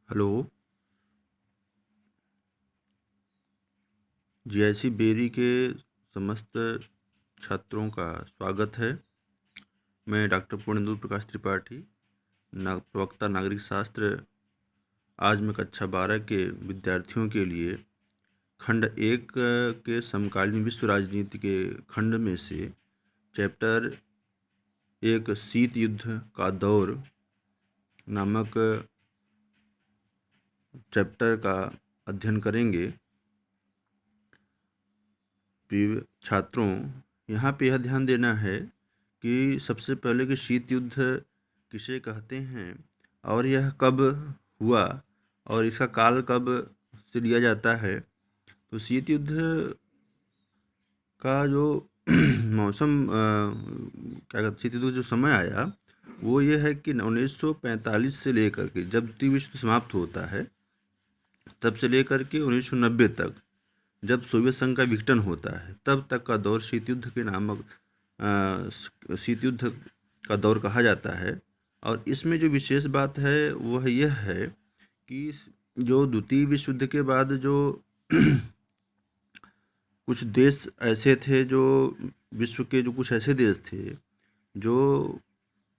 Hello. GIC berry के समस्त छात्रों का स्वागत है। मैं डॉक्टर पूर्णेंदु प्रकाश त्रिपाठी, प्रवक्ता नागरिक शास्त्र। आज मैं कक्षा 12 के विद्यार्थियों के लिए खंड 1 के समकालीन विश्व राजनीति के खंड में से चैप्टर 1 शीत युद्ध का दौर नामक चैप्टर का अध्ययन करेंगे। छात्रों, यहाँ पे यह ध्यान देना है कि सबसे पहले कि शीत युद्ध किसे कहते हैं और यह कब हुआ और इसका काल कब से लिया जाता है। तो शीत युद्ध का जो मौसम क्या कहते शीत युद्ध का जो समय आया वो ये है कि 1945 से लेकर के जब द्वितीय विश्व समाप्त होता है तब से लेकर के 1990 तक जब सोवियत संघ का विघटन होता है तब तक का दौर शीत युद्ध के नामक शीत युद्ध का दौर कहा जाता है। और इसमें जो विशेष बात है वह यह है कि जो द्वितीय विश्व युद्ध के बाद जो कुछ देश ऐसे थे, जो विश्व के जो कुछ ऐसे देश थे जो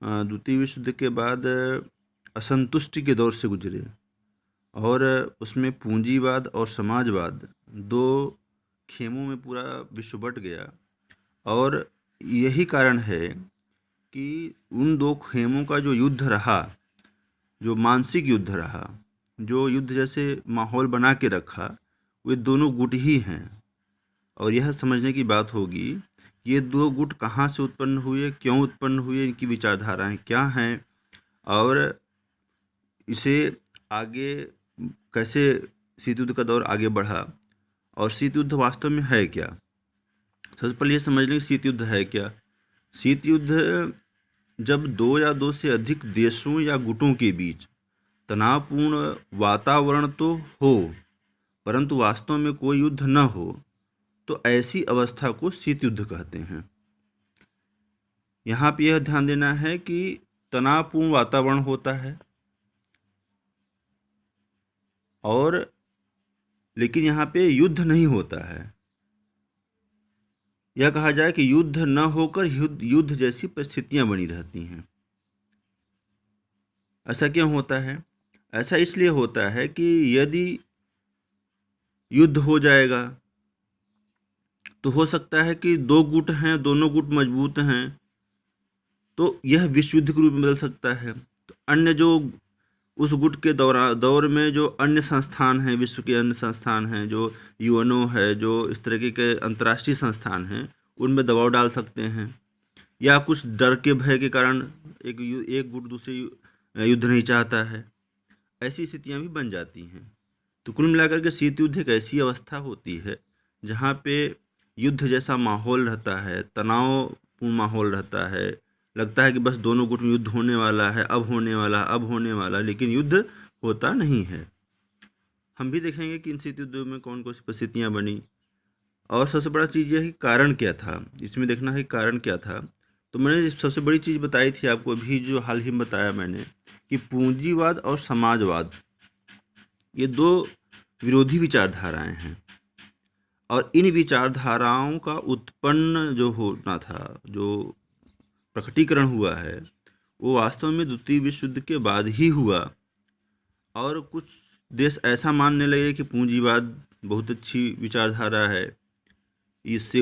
द्वितीय विश्व युद्ध के बाद असंतुष्टि के दौर से गुजरे और उसमें पूंजीवाद और समाजवाद दो खेमों में पूरा विश्व बट गया। और यही कारण है कि उन दो खेमों का जो युद्ध रहा, जो मानसिक युद्ध रहा, जो युद्ध जैसे माहौल बना के रखा, वे दोनों गुट ही हैं। और यह समझने की बात होगी ये दो गुट कहाँ से उत्पन्न हुए, क्यों उत्पन्न हुए, इनकी विचारधाराएं क्या हैं और इसे आगे कैसे शीत युद्ध का दौर आगे बढ़ा और शीत युद्ध वास्तव में है क्या। सबसे पहले ये समझ लें शीत युद्ध है क्या। शीत युद्ध जब दो या दो से अधिक देशों या गुटों के बीच तनावपूर्ण वातावरण तो हो परंतु वास्तव में कोई युद्ध न हो, तो ऐसी अवस्था को शीत युद्ध कहते हैं। यहाँ पे यह ध्यान देना है कि तनावपूर्ण वातावरण होता है और लेकिन यहाँ पे युद्ध नहीं होता है। यह कहा जाए कि युद्ध न होकर युद्ध जैसी परिस्थितियां बनी रहती हैं। ऐसा क्यों होता है? ऐसा इसलिए होता है कि यदि युद्ध हो जाएगा तो हो सकता है कि दो गुट हैं, दोनों गुट मजबूत हैं, तो यह विश्व युद्ध के रूप में बदल सकता है। तो अन्य जो उस गुट के दौर में जो अन्य संस्थान हैं, विश्व के अन्य संस्थान हैं, जो यूएनओ है, जो इस तरह के अंतर्राष्ट्रीय संस्थान हैं, उनमें दबाव डाल सकते हैं या कुछ डर के भय के कारण एक गुट दूसरे युद्ध नहीं चाहता है। ऐसी स्थितियां भी बन जाती हैं। तो कुल मिलाकर के शीत युद्ध एक ऐसी अवस्था होती है जहाँ पे युद्ध जैसा माहौल रहता है, तनावपूर्ण माहौल रहता है, लगता है कि बस दोनों गुट में युद्ध होने वाला है, अब होने वाला, अब होने वाला, लेकिन युद्ध होता नहीं है। हम भी देखेंगे कि इन शीत युद्धों में कौन कौन सी परिस्थितियाँ बनी और सबसे बड़ा चीज़ यह है कि कारण क्या था। इसमें देखना है कारण क्या था। तो मैंने सबसे बड़ी चीज़ बताई थी आपको अभी, जो हाल ही में बताया मैंने, कि पूंजीवाद और समाजवाद ये दो विरोधी विचारधाराएं हैं और इन विचारधाराओं का उत्पन्न जो होना था, जो प्रकटीकरण हुआ है, वो वास्तव में द्वितीय विश्व युद्ध के बाद ही हुआ। और कुछ देश ऐसा मानने लगे कि पूंजीवाद बहुत अच्छी विचारधारा है, इससे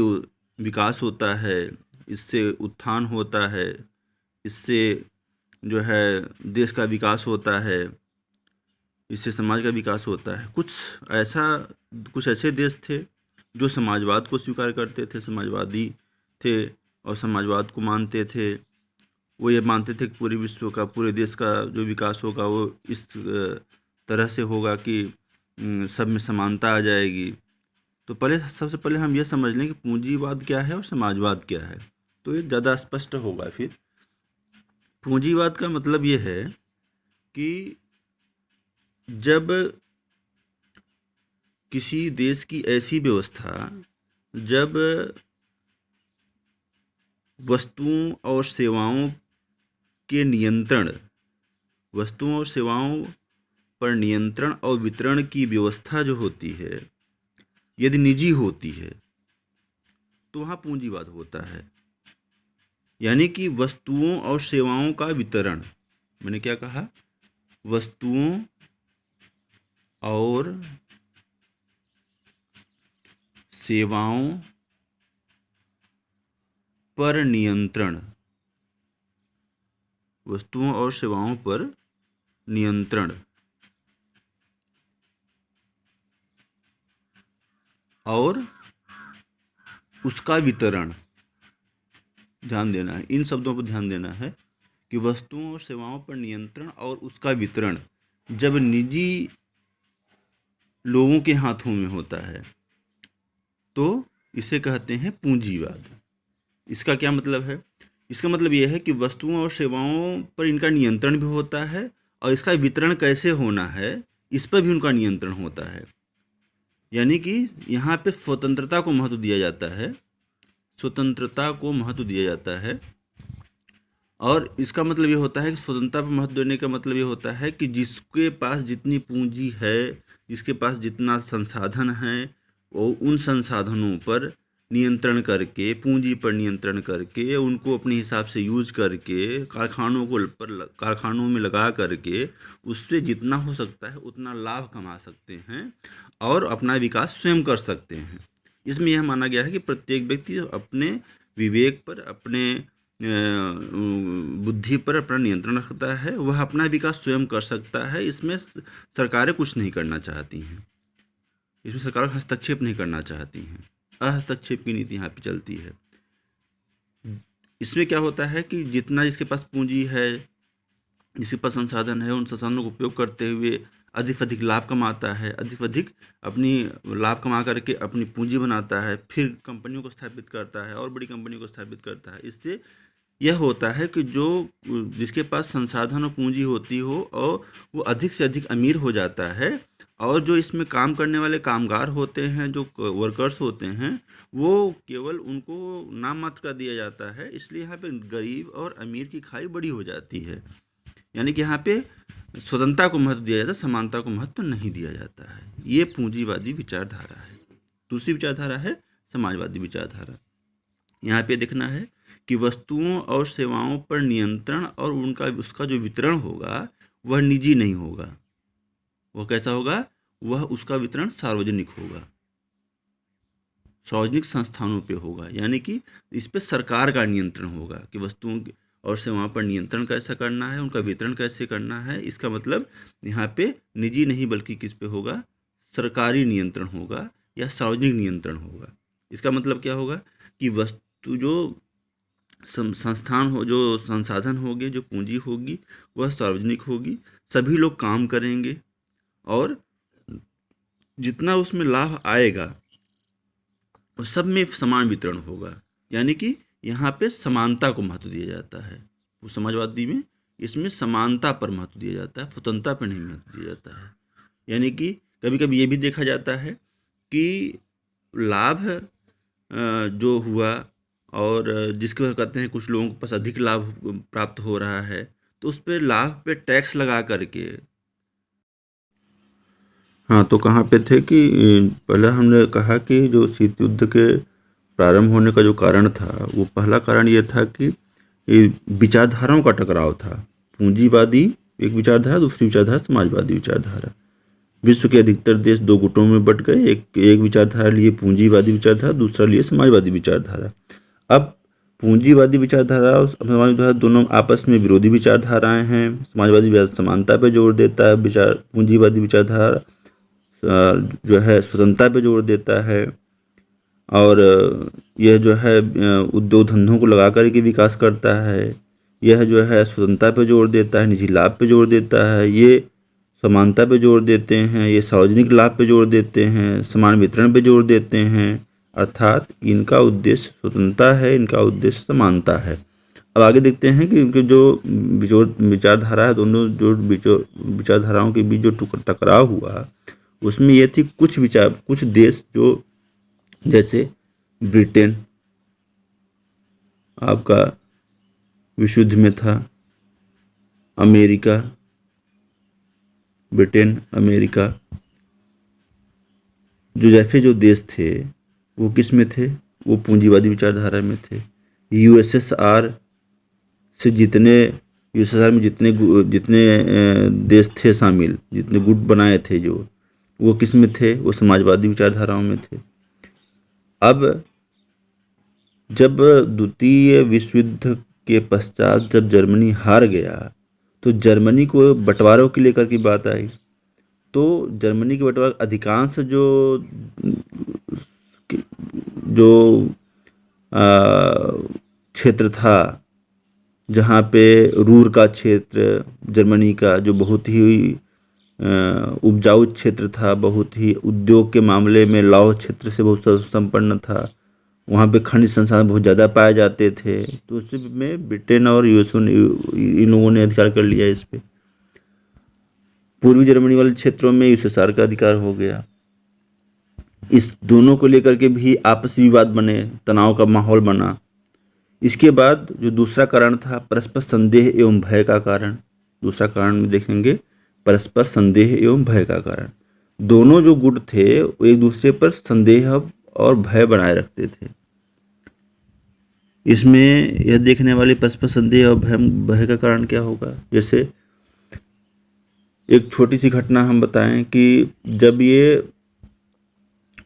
विकास होता है, इससे उत्थान होता है, इससे जो है देश का विकास होता है, इससे समाज का विकास होता है। कुछ ऐसे देश थे जो समाजवाद को स्वीकार करते थे, समाजवादी थे और समाजवाद को मानते थे। वो ये मानते थे कि पूरे विश्व का, पूरे देश का जो विकास होगा वो इस तरह से होगा कि सब में समानता आ जाएगी। तो सबसे पहले हम ये समझ लें कि पूंजीवाद क्या है और समाजवाद क्या है, तो ये ज़्यादा स्पष्ट होगा। फिर पूंजीवाद का मतलब ये है कि जब किसी देश की ऐसी व्यवस्था, जब वस्तुओं और सेवाओं के नियंत्रण, वस्तुओं और सेवाओं पर नियंत्रण और वितरण की व्यवस्था जो होती है, यदि निजी होती है तो वहाँ पूंजीवाद होता है। यानी कि वस्तुओं और सेवाओं का वितरण, मैंने क्या कहा, वस्तुओं और सेवाओं पर नियंत्रण, वस्तुओं और सेवाओं पर नियंत्रण और उसका वितरण, ध्यान देना है, इन शब्दों पर ध्यान देना है कि वस्तुओं और सेवाओं पर नियंत्रण और उसका वितरण जब निजी लोगों के हाथों में होता है तो इसे कहते हैं पूंजीवाद। इसका क्या मतलब है? इसका मतलब यह है कि वस्तुओं और सेवाओं पर इनका नियंत्रण भी होता है और इसका वितरण कैसे होना है इस पर भी उनका नियंत्रण होता है। यानी कि यहाँ पे स्वतंत्रता को महत्व दिया जाता है, स्वतंत्रता को महत्व दिया जाता है। और इसका मतलब ये होता है कि स्वतंत्रता पर महत्व देने का मतलब ये होता है कि जिसके पास जितनी पूंजी है, जिसके पास जितना संसाधन है, वो उन संसाधनों पर नियंत्रण करके, पूंजी पर नियंत्रण करके, उनको अपने हिसाब से यूज करके, कारखानों में लगा करके उससे जितना हो सकता है उतना लाभ कमा सकते हैं और अपना विकास स्वयं कर सकते हैं। इसमें यह माना गया है कि प्रत्येक व्यक्ति अपने विवेक पर, अपने बुद्धि पर अपना नियंत्रण रखता है, वह अपना विकास स्वयं कर सकता है। इसमें सरकारें कुछ नहीं करना चाहती हैं, इसमें सरकार हस्तक्षेप नहीं करना चाहती हैं, अहस्तक्षेप की नीति यहाँ पे चलती है। इसमें क्या होता है कि जितना जिसके पास पूंजी है, जिसके पास संसाधन है, उन संसाधनों का उपयोग करते हुए अधिक से अधिक लाभ कमाता है, अधिक से अधिक अपनी लाभ कमा करके अपनी पूंजी बनाता है, फिर कंपनियों को स्थापित करता है और बड़ी कंपनियों को स्थापित करता है। इससे यह होता है कि जो जिसके पास संसाधन और पूंजी होती हो और वो अधिक से अधिक अमीर हो जाता है, और जो इसमें काम करने वाले कामगार होते हैं, जो वर्कर्स होते हैं, वो केवल उनको नाम मात्र का दिया जाता है। इसलिए यहाँ पे गरीब और अमीर की खाई बड़ी हो जाती है। यानी कि यहाँ पे स्वतंत्रता को महत्व दिया जाता है, समानता को महत्व नहीं दिया जाता है। ये पूंजीवादी विचारधारा है। दूसरी विचारधारा है समाजवादी विचारधारा। यहाँ पे देखना है कि वस्तुओं और सेवाओं पर नियंत्रण और उसका जो वितरण होगा वह निजी नहीं होगा। वह कैसा होगा? वह उसका वितरण सार्वजनिक होगा, सार्वजनिक संस्थानों पे होगा। यानी कि इस पे सरकार का नियंत्रण होगा कि वस्तुओं और सेवाओं पर नियंत्रण कैसा करना है, उनका वितरण कैसे करना है। इसका मतलब यहाँ पे निजी नहीं बल्कि किस पे होगा? सरकारी नियंत्रण होगा या सार्वजनिक नियंत्रण होगा। इसका मतलब क्या होगा कि वस्तु जो संस्थान हो, जो संसाधन होंगे, जो पूंजी होगी, वह सार्वजनिक होगी, सभी लोग काम करेंगे और जितना उसमें लाभ आएगा वो सब में समान वितरण होगा। यानी कि यहाँ पे समानता को महत्व दिया जाता है। वो समाजवादी में इसमें समानता पर महत्व दिया जाता है, स्वतंत्रता पर नहीं महत्व दिया जाता है। यानी कि कभी कभी ये भी देखा जाता है कि लाभ जो हुआ और जिसके वजह कहते हैं कुछ लोगों के पास अधिक लाभ प्राप्त हो रहा है, तो उस पर लाभ पे टैक्स लगा करके, हाँ, तो कहाँ पे थे कि पहले हमने कहा कि जो शीत युद्ध के प्रारंभ होने का जो कारण था, वो पहला कारण ये था कि विचारधाराओं का टकराव था। पूंजीवादी एक विचारधारा, दूसरी विचारधारा समाजवादी विचारधारा। विश्व के अधिकतर देश दो गुटों में बट गए, एक विचारधारा लिए पूंजीवादी विचारधारा, दूसरा लिए समाजवादी विचारधारा। अब पूंजीवादी विचारधारा और समाजवादी विचारधारा दोनों आपस में विरोधी विचारधाराएं हैं। समाजवादी समानता पर जोर देता है, पूंजीवादी विचारधारा जो है स्वतंत्रता पे जोर देता है, और यह जो है उद्योग धंधों को लगा कर के विकास करता है। यह जो है स्वतंत्रता पे जोर देता है, निजी लाभ पे जोर देता है। ये समानता पे जोर देते हैं, ये सार्वजनिक लाभ पे जोर देते हैं, समान वितरण पे जोर देते हैं। अर्थात इनका उद्देश्य स्वतंत्रता है, इनका उद्देश्य समानता है। अब आगे देखते हैं कि इनके जो विचारधारा है, दोनों जो विचारधाराओं के बीच जो टकराव हुआ, उसमें ये थी कुछ देश जो जैसे ब्रिटेन आपका विश्व युद्ध में था, अमेरिका ब्रिटेन, अमेरिका, जो जैसे जो देश थे वो किस में थे? वो पूंजीवादी विचारधारा में थे। यूएसएसआर से जितने यूएसएसआर में जितने जितने देश थे शामिल, जितने गुट बनाए थे जो, वो किस में थे? वो समाजवादी विचारधाराओं में थे। अब जब द्वितीय विश्व युद्ध के पश्चात जब जर्मनी हार गया तो जर्मनी को बंटवारों के लेकर की बात आई। तो जर्मनी के बंटवारे अधिकांश जो जो क्षेत्र था, जहाँ पे रूर का क्षेत्र जर्मनी का जो बहुत ही उपजाऊ क्षेत्र था, बहुत ही उद्योग के मामले में लौह क्षेत्र से बहुत संपन्न था, वहाँ पे खनिज संसाधन बहुत ज़्यादा पाए जाते थे, तो उस में ब्रिटेन और यूएसए इन लोगों ने अधिकार कर लिया इस पे। पूर्वी जर्मनी वाले क्षेत्रों में यूएसएसआर का अधिकार हो गया। इस दोनों को लेकर के भी आपसी विवाद बने, तनाव का माहौल बना। इसके बाद जो दूसरा कारण था परस्पर संदेह एवं भय का कारण, दूसरा कारण में देखेंगे परस्पर संदेह एवं भय का कारण। दोनों जो गुट थे वो एक दूसरे पर संदेह और भय बनाए रखते थे। इसमें यह देखने वाली परस्पर संदेह और भय का कारण क्या होगा? जैसे एक छोटी सी घटना हम बताएं कि जब ये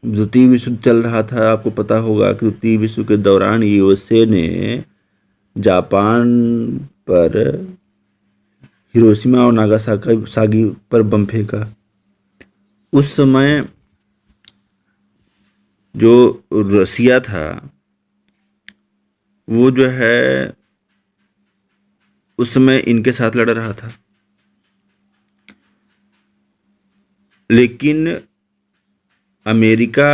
द्वितीय विश्व चल रहा था, आपको पता होगा कि द्वितीय विश्व के दौरान यूएसए ने जापान पर हिरोशिमा और नागासाकी पर बम फेंका। उस समय जो रसिया था वो जो है उस समय इनके साथ लड़ रहा था, लेकिन अमेरिका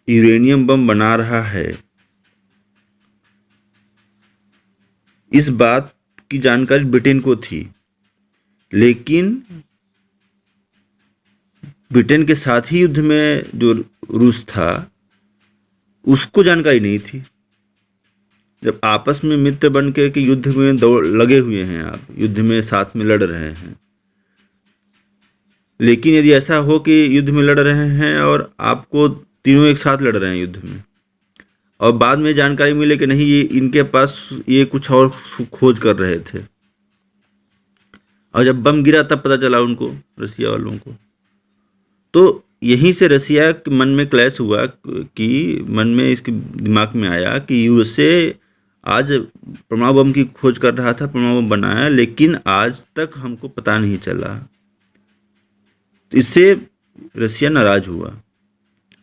यूरेनियम बम बना रहा है, इस बात की जानकारी ब्रिटेन को थी, लेकिन ब्रिटेन के साथ ही युद्ध में जो रूस था उसको जानकारी नहीं थी। जब आपस में मित्र बन के युद्ध में दौड़ लगे हुए हैं, आप युद्ध में साथ में लड़ रहे हैं, लेकिन यदि ऐसा हो कि युद्ध में लड़ रहे हैं और आपको तीनों एक साथ लड़ रहे हैं युद्ध में, और बाद में जानकारी मिले कि नहीं ये इनके पास ये कुछ और खोज कर रहे थे, और जब बम गिरा तब पता चला उनको, रसिया वालों को, तो यहीं से रसिया के मन में क्लैश हुआ कि मन में इसके दिमाग में आया कि यूएसए आज परमाणु बम की खोज कर रहा था, परमाणु बम बनाया, लेकिन आज तक हमको पता नहीं चला। इससे रसिया नाराज हुआ,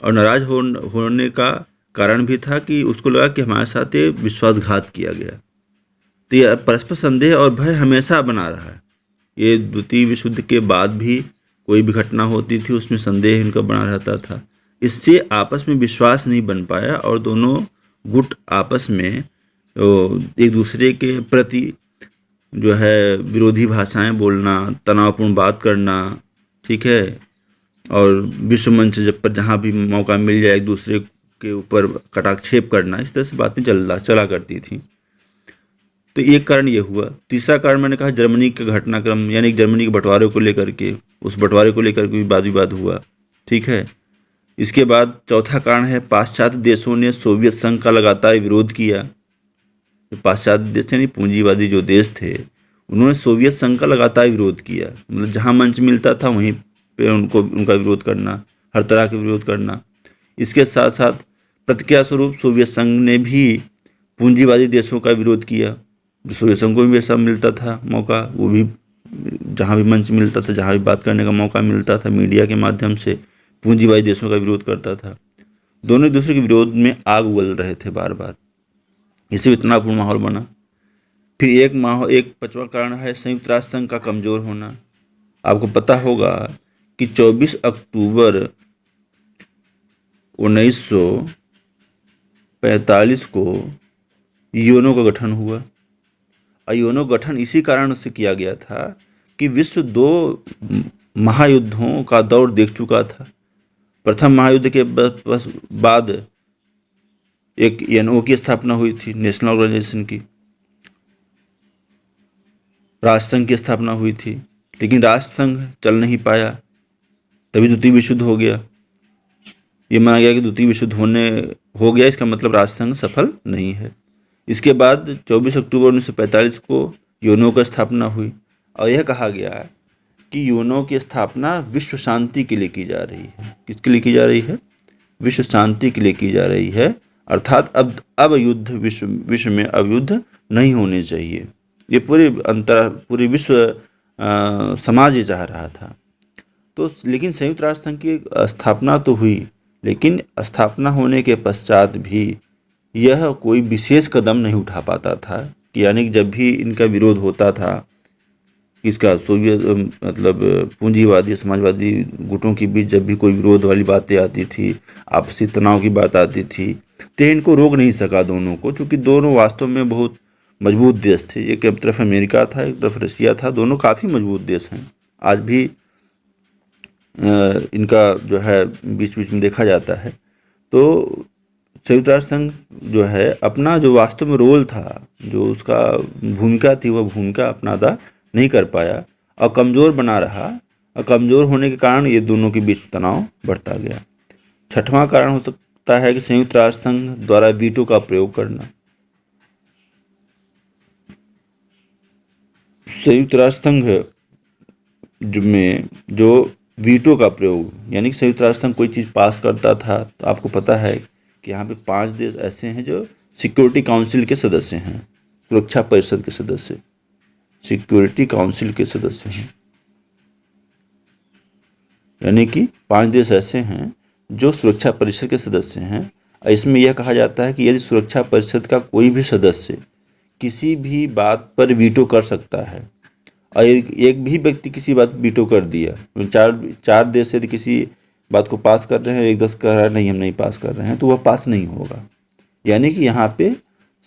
और नाराज होने का कारण भी था कि उसको लगा कि हमारे साथ ये विश्वासघात किया गया। तो यह परस्पर संदेह और भय हमेशा बना रहा है। ये द्वितीय विश्व युद्ध के बाद भी कोई भी घटना होती थी उसमें संदेह इनका बना रहता था। इससे आपस में विश्वास नहीं बन पाया और दोनों गुट आपस में एक दूसरे के प्रति जो है विरोधी भाषाएं बोलना, तनावपूर्ण बात करना, ठीक है, और विश्व मंच पर जहाँ भी मौका मिल जाए एक दूसरे के ऊपर कटाक्षेप करना, इस तरह से बातें चला करती थी। तो एक कारण ये हुआ। तीसरा कारण मैंने कहा जर्मनी का घटनाक्रम, यानी जर्मनी के बंटवारे को लेकर के, उस बंटवारे को लेकर के भी वाद विवाद हुआ, ठीक है। इसके बाद चौथा कारण है पाश्चात्य देशों ने सोवियत संघ का लगातार विरोध किया। पाश्चात्य देश यानी पूंजीवादी जो देश थे उन्होंने सोवियत संघ का लगातार विरोध किया, मतलब जहाँ मंच मिलता था वहीं पे उनका विरोध करना, हर तरह का विरोध करना। इसके साथ साथ प्रतिक्रिया स्वरूप सोवियत संघ ने भी पूंजीवादी देशों का विरोध किया। जो सोवियत संघ को भी ऐसा मिलता था मौका, वो भी जहाँ भी मंच मिलता था, जहाँ भी बात करने का मौका मिलता था, मीडिया के माध्यम से पूंजीवादी देशों का विरोध करता था। दोनों एक दूसरे के विरोध में आग उगल रहे थे बार बार, इससे इतना पूर्ण माहौल बना। फिर एक पांचवा कारण है संयुक्त राष्ट्र संघ का कमजोर होना। आपको पता होगा कि 24 अक्टूबर 1945 को यूएनओ का गठन हुआ। यूएनओ गठन इसी कारण से किया गया था कि विश्व 2 महायुद्धों का दौर देख चुका था। प्रथम महायुद्ध के बाद एक यूएनओ की स्थापना हुई थी, नेशनल ऑर्गेनाइजेशन की, राष्ट्रसंघ की स्थापना हुई थी, लेकिन राष्ट्रसंघ चल नहीं पाया, तभी द्वितीय विश्व युद्ध हो गया। ये माना गया कि द्वितीय विश्व युद्ध हो गया, इसका मतलब राष्ट्रसंघ सफल नहीं है। इसके बाद 24 अक्टूबर 1945 को यूएनओ की स्थापना हुई और यह कहा गया कि यूएनओ की स्थापना विश्व शांति के लिए की जा रही है। किसके लिए की जा रही है? विश्व शांति के लिए की जा रही है। अर्थात अब युद्ध विश्व में अब युद्ध नहीं होने चाहिए। ये पूरे विश्व समाज ये चाह रहा था। तो लेकिन संयुक्त राष्ट्र संघ की स्थापना तो हुई, लेकिन स्थापना होने के पश्चात भी यह कोई विशेष कदम नहीं उठा पाता था। यानी कि जब भी इनका विरोध होता था, इसका सोवियत मतलब पूंजीवादी समाजवादी गुटों के बीच जब भी कोई विरोध वाली बातें आती थी, आपसी तनाव की बात आती थी, तो इनको रोक नहीं सका दोनों को, क्योंकि दोनों वास्तव में बहुत मजबूत देश थे। एक तरफ अमेरिका था, एक तरफ रसिया था, दोनों काफ़ी मजबूत देश हैं। आज भी इनका जो है बीच बीच में देखा जाता है। तो संयुक्त राष्ट्र संघ जो है अपना जो वास्तव में रोल था, जो उसका भूमिका थी, वह भूमिका अपना अदा नहीं कर पाया और कमज़ोर बना रहा, और कमज़ोर होने के कारण ये दोनों के बीच तनाव बढ़ता गया। छठवां कारण हो सकता है कि संयुक्त राष्ट्र संघ द्वारा वीटो का प्रयोग करना। संयुक्त राष्ट्र संघ में जो वीटो का प्रयोग, यानी कि संयुक्त राष्ट्र संघ कोई चीज़ पास करता था, तो आपको पता है कि यहाँ पे 5 देश ऐसे हैं जो सिक्योरिटी काउंसिल के सदस्य हैं, सुरक्षा परिषद के सदस्य, सिक्योरिटी काउंसिल के सदस्य हैं। यानी कि 5 देश ऐसे हैं जो सुरक्षा परिषद के सदस्य हैं। इसमें यह कहा जाता है कि यदि सुरक्षा परिषद का कोई भी सदस्य किसी भी बात पर वीटो कर सकता है, और एक भी व्यक्ति किसी बात वीटो कर दिया, चार देश यदि किसी बात को पास कर रहे हैं, एक देश कह रहा है नहीं हम नहीं पास कर रहे हैं, तो वह पास नहीं होगा। यानी कि यहाँ पे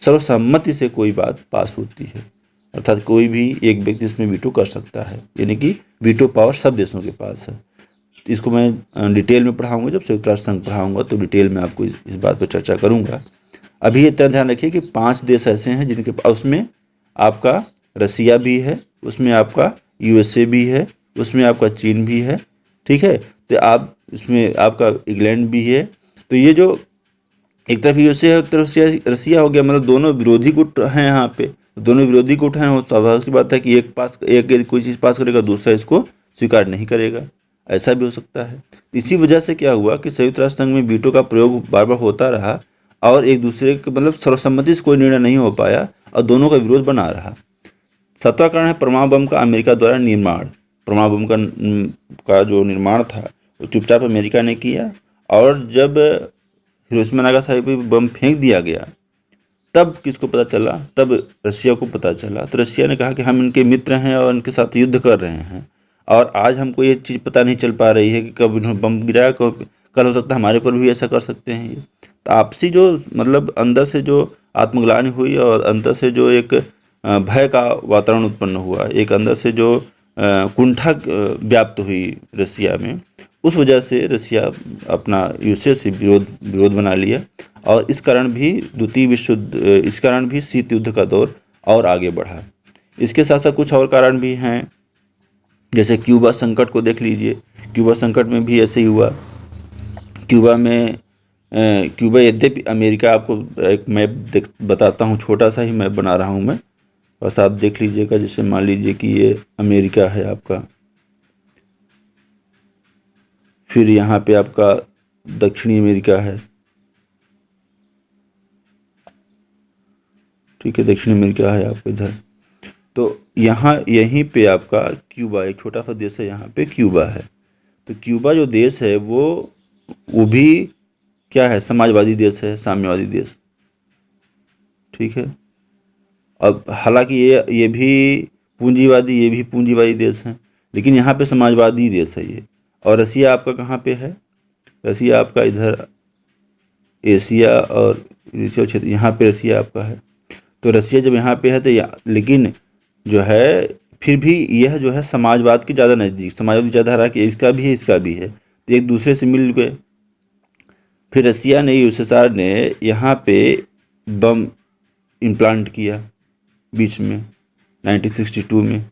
सर्वसम्मति से कोई बात पास होती है, अर्थात कोई भी एक व्यक्ति इसमें वीटो कर सकता है। यानी कि वीटो पावर सब देशों के पास है। इसको मैं डिटेल में पढ़ाऊँगा, जब संयुक्त राष्ट्र संघ पढ़ाऊँगा तो डिटेल में आपको इस बात पर चर्चा करूँगा। अभी इतना ध्यान रखिए कि 5 देश ऐसे हैं जिनके पास, उसमें आपका रसिया भी है, उसमें आपका यूएसए भी है, उसमें आपका चीन भी है, ठीक है। तो आप इसमें आपका इंग्लैंड भी है। तो ये जो एक तरफ यूएसए है, एक तरफ रसिया हो गया, मतलब दोनों विरोधी गुट हैं यहाँ पे। दोनों विरोधी गुट हैं, स्वाभाविक सी बात है कि एक कोई चीज़ पास करेगा, दूसरा इसको स्वीकार नहीं करेगा, ऐसा भी हो सकता है। इसी वजह से क्या हुआ कि संयुक्त राष्ट्र संघ में वीटो का प्रयोग बार बार होता रहा और एक दूसरे के मतलब सर्वसम्मति से कोई निर्णय नहीं हो पाया और दोनों का विरोध बना रहा। 7वां कारण है परमाणु बम का अमेरिका द्वारा निर्माण। परमाणु बम का जो निर्माण था वो चुपचाप अमेरिका ने किया, और जब हिरोशिमा नागासाकी पे बम फेंक दिया गया तब किसको पता चला? तब रसिया को पता चला। तो रसिया ने कहा कि हम इनके मित्र हैं और इनके साथ युद्ध कर रहे हैं, और आज हमको ये चीज़ पता नहीं चल पा रही है कि कब इन्होंने बम गिराया, कल हो सकता है हमारे पर भी ऐसा कर सकते हैं। ये तो आपसी जो मतलब अंदर से जो आत्मग्लानि हुई और अंदर से जो एक भय का वातावरण उत्पन्न हुआ, एक अंदर से जो कुंठा व्याप्त हुई रसिया में, उस वजह से रसिया अपना यूएसए से विरोध बना लिया, और इस कारण भी शीत युद्ध का दौर और आगे बढ़ा। इसके साथ साथ कुछ और कारण भी हैं, जैसे क्यूबा संकट को देख लीजिए। क्यूबा संकट में भी ऐसे ही हुआ। क्यूबा यद्यपि अमेरिका, आपको एक मैप बताता हूँ, छोटा सा ही मैप बना रहा हूँ मैं, बस आप देख लीजिएगा। जैसे मान लीजिए कि ये अमेरिका है आपका, फिर यहाँ पे आपका दक्षिणी अमेरिका है, ठीक है, दक्षिण अमेरिका है आपका इधर। तो यहाँ यहीं पे आपका क्यूबा, एक छोटा सा देश है, यहाँ पे क्यूबा है। तो क्यूबा जो देश है वो भी क्या है? समाजवादी देश है, साम्यवादी देश, ठीक है। अब हालांकि ये भी पूंजीवादी देश हैं, लेकिन यहाँ पे समाजवादी देश है ये। और रसिया आपका कहाँ पे है? रसिया आपका इधर एशिया और एशिया क्षेत्र, यहाँ पे रसिया आपका है। तो रसिया जब यहाँ पे है तो लेकिन जो है फिर भी यह जो है समाजवाद के ज़्यादा नज़दीक, समाजवादी विचारधारा कि इसका भी है, तो एक दूसरे से मिल गए। फिर रसिया ने, यूएसएसआर ने यहाँ पे बम इम्प्लांट किया बीच में, 1962 में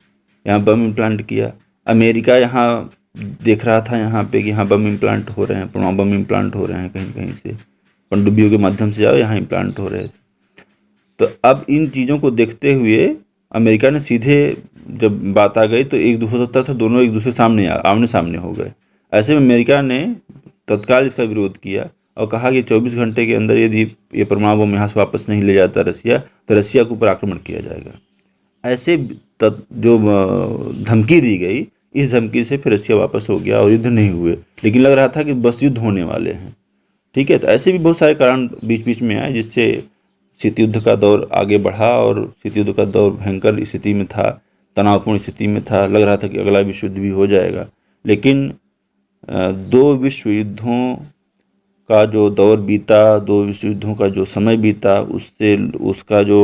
यहाँ बम इम्प्लांट किया, अमेरिका यहाँ देख रहा था यहाँ पे कि यहाँ बम इम्प्लांट हो रहे हैं, परमाणु बम इम्प्लांट हो रहे हैं, कहीं कहीं से पनडुब्बियों के माध्यम से जाओ यहाँ इम्प्लांट हो रहे थे। तो अब इन चीज़ों को देखते हुए अमेरिका ने सीधे, जब बात आ गई तो एक हो सकता था दोनों एक दूसरे सामने आमने सामने हो गए। ऐसे में अमेरिका ने तत्काल इसका विरोध किया और कहा कि 24 घंटे के अंदर यदि ये परमाणु बम यहाँ से वापस नहीं ले जाता रसिया, तो रसिया के ऊपर आक्रमण किया जाएगा। ऐसे जो धमकी दी गई, इस धमकी से फिर रसिया वापस हो गया और युद्ध नहीं हुए, लेकिन लग रहा था कि बस युद्ध होने वाले हैं। ठीक है, तो ऐसे भी बहुत सारे कारण बीच बीच में आए जिससे शीत युद्ध का दौर आगे बढ़ा और शीत युद्ध का दौर भयंकर स्थिति में था, तनावपूर्ण स्थिति में था। लग रहा था कि अगला विश्व युद्ध भी हो जाएगा, लेकिन दो विश्व युद्धों का जो दौर बीता, दो विश्व युद्धों का जो समय बीता, उससे उसका जो